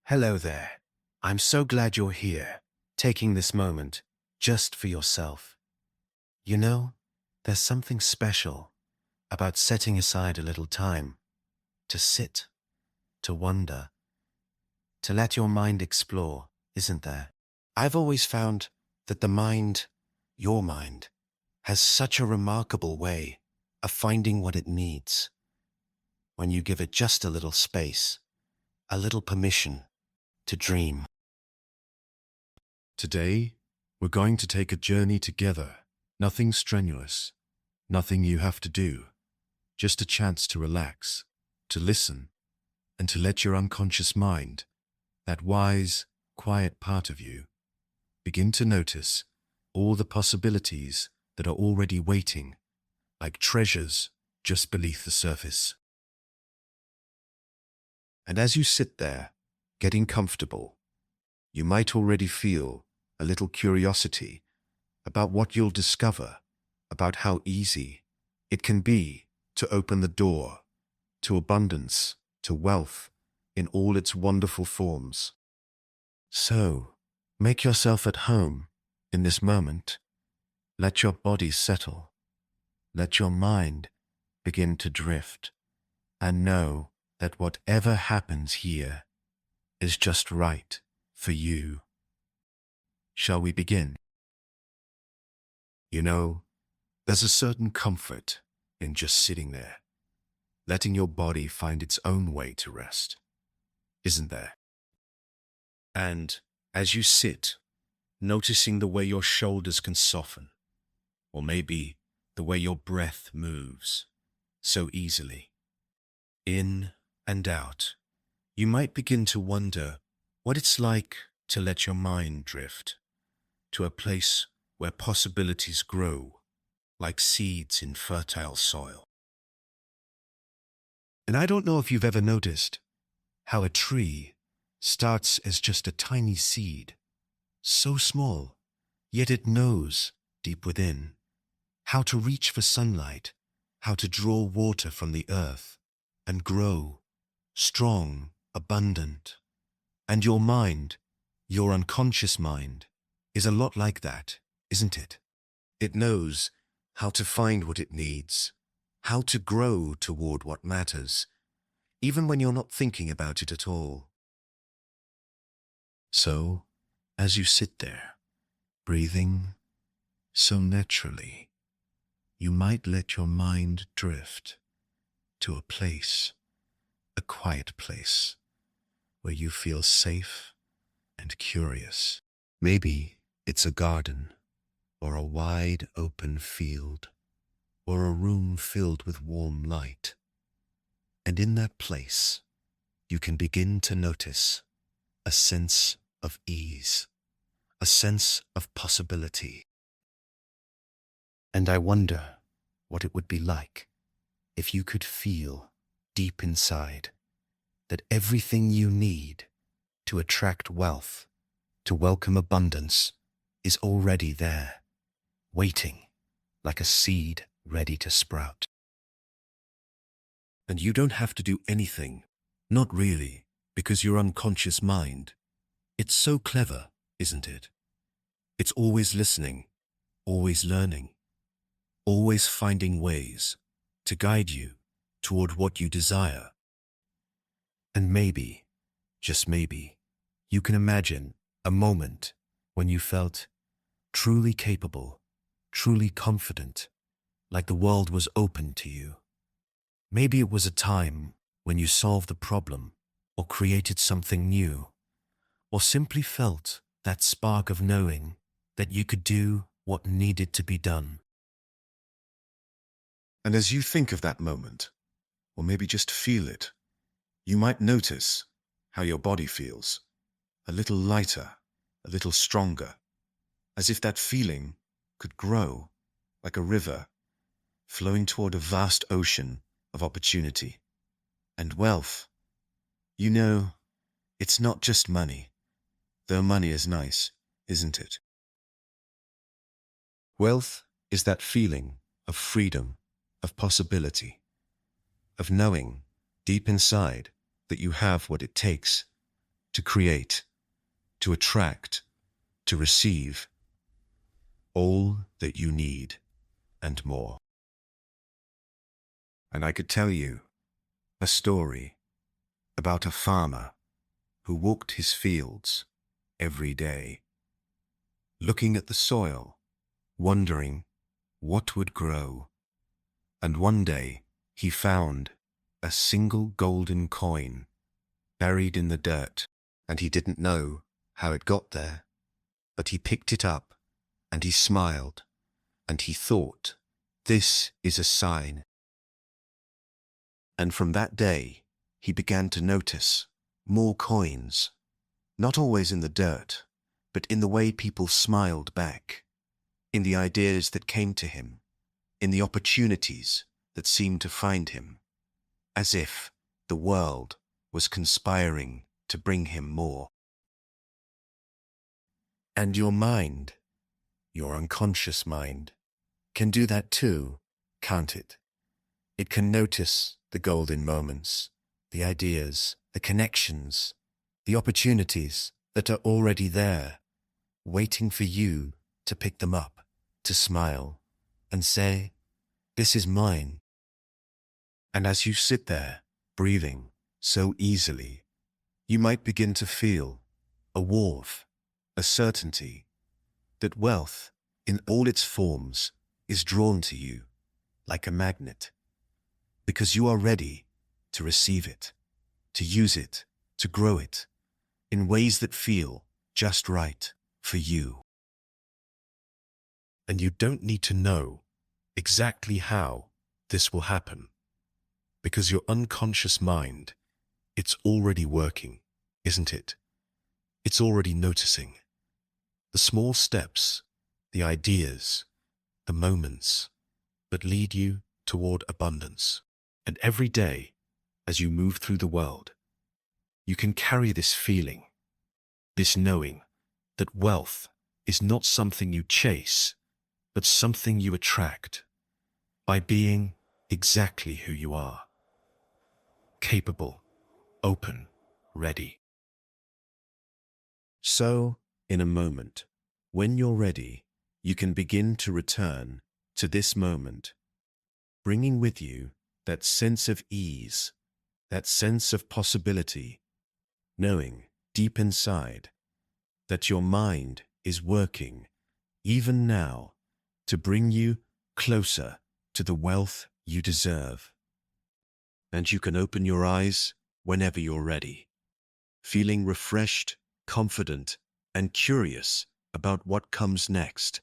Hello there. I'm so glad you're here, taking this moment just for yourself. You know, there's something special about setting aside a little time to sit, to wonder, to let your mind explore, isn't there? I've always found that the mind, your mind, has such a remarkable way of finding what it needs when you give it just a little space, a little permission to dream. Today, we're going to take a journey together. Nothing strenuous, nothing you have to do. Just a chance to relax, to listen, and to let your unconscious mind, that wise, quiet part of you, begin to notice all the possibilities that are already waiting, like treasures just beneath the surface. And as you sit there, getting comfortable, you might already feel a little curiosity about what you'll discover, about how easy it can be to open the door to abundance, to wealth in all its wonderful forms. So, make yourself at home in this moment. Let your body settle. Let your mind begin to drift, and know that whatever happens here is just right for you. Shall we begin? You know, there's a certain comfort in just sitting there, letting your body find its own way to rest, isn't there? And as you sit, noticing the way your shoulders can soften, or maybe the way your breath moves so easily, in and out, you might begin to wonder what it's like to let your mind drift to a place where possibilities grow like seeds in fertile soil. And I don't know if you've ever noticed how a tree starts as just a tiny seed, so small, yet it knows deep within how to reach for sunlight, how to draw water from the earth and grow strong, abundant. And your mind, your unconscious mind, is a lot like that, isn't it? It knows how to find what it needs, how to grow toward what matters, even when you're not thinking about it at all. So, as you sit there, breathing so naturally, you might let your mind drift to a place, a quiet place, where you feel safe and curious. Maybe it's a garden, or a wide open field, or a room filled with warm light. And in that place, you can begin to notice a sense of ease, a sense of possibility. And I wonder what it would be like if you could feel deep inside that everything you need to attract wealth, to welcome abundance, is already there, waiting like a seed ready to sprout. And you don't have to do anything, not really, because your unconscious mind, it's so clever, isn't it? It's always listening, always learning, always finding ways to guide you toward what you desire. And maybe, just maybe, you can imagine a moment when you felt truly capable, truly confident, like the world was open to you. Maybe it was a time when you solved a problem or created something new, or simply felt that spark of knowing that you could do what needed to be done. And as you think of that moment, or maybe just feel it, you might notice how your body feels, a little lighter, a little stronger, as if that feeling could grow like a river flowing toward a vast ocean of opportunity. And wealth, you know, it's not just money, though money is nice, isn't it? Wealth is that feeling of freedom, of possibility, of knowing deep inside that you have what it takes to create, to attract, to receive all that you need and more. And I could tell you a story about a farmer who walked his fields every day, looking at the soil, wondering what would grow. And one day he found a single golden coin buried in the dirt, and he didn't know how it got there, but he picked it up and he smiled, and he thought, this is a sign. And from that day, he began to notice more coins, not always in the dirt, but in the way people smiled back, in the ideas that came to him, in the opportunities that seemed to find him, as if the world was conspiring to bring him more. And your mind, your unconscious mind, can do that too, can't it? It can notice the golden moments, the ideas, the connections, the opportunities that are already there, waiting for you to pick them up, to smile, and say, this is mine. And as you sit there, breathing so easily, you might begin to feel a warmth, a certainty that wealth, in all its forms, is drawn to you like a magnet, because you are ready to receive it, to use it, to grow it, in ways that feel just right for you. And you don't need to know exactly how this will happen, because your unconscious mind, it's already working, isn't it? It's already noticing the small steps, the ideas, the moments that lead you toward abundance. And every day, as you move through the world, you can carry this feeling, this knowing that wealth is not something you chase, but something you attract by being exactly who you are. Capable, open, ready. So, in a moment, when you're ready, you can begin to return to this moment, bringing with you that sense of ease, that sense of possibility, knowing deep inside that your mind is working, even now, to bring you closer to the wealth you deserve. And you can open your eyes whenever you're ready, feeling refreshed, confident, and curious about what comes next.